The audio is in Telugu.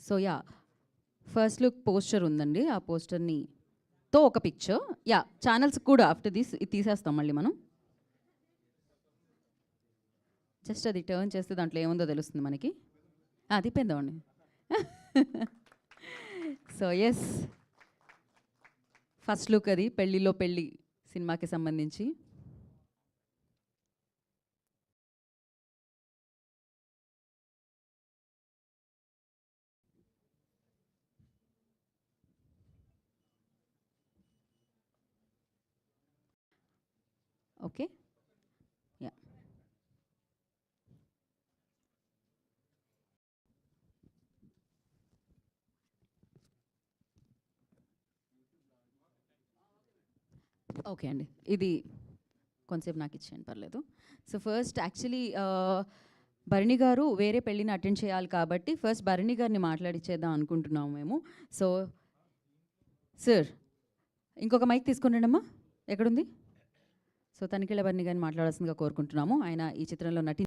So yeah, first look poster ఉందండి. ఆ పోస్టర్ని తో ఒక పిక్చర్. యా, ఛానల్స్ కూడా ఆఫ్టర్ దిస్ ఇది తీసేస్తాం మళ్ళీ మనం. జస్ట్ అది టర్న్ చేస్తే దాంట్లో ఏముందో తెలుస్తుంది మనకి. తిప్పేద్దామండి. సో ఎస్, ఫస్ట్ లుక్ అది పెళ్ళిలో పెళ్ళి సినిమాకి సంబంధించి. Okay, yeah. ఓకే అండి, ఇది కొంచెంసేపు నాకు ఇచ్చేయండి, పర్లేదు. So first actually Bharani garu వేరే పెళ్ళిని అటెండ్ చేయాలి కాబట్టి ఫస్ట్ భరణి గారిని మాట్లాడిచ్చేద్దాం అనుకుంటున్నాము మేము. సో సార్, ఇంకొక మైక్ తీసుకుని అమ్మా, ఎక్కడుంది? సో తనిఖీల భరణి గారిని మాట్లాడాల్సిందిగా కోరుకుంటున్నాము. ఆయన ఈ చిత్రంలో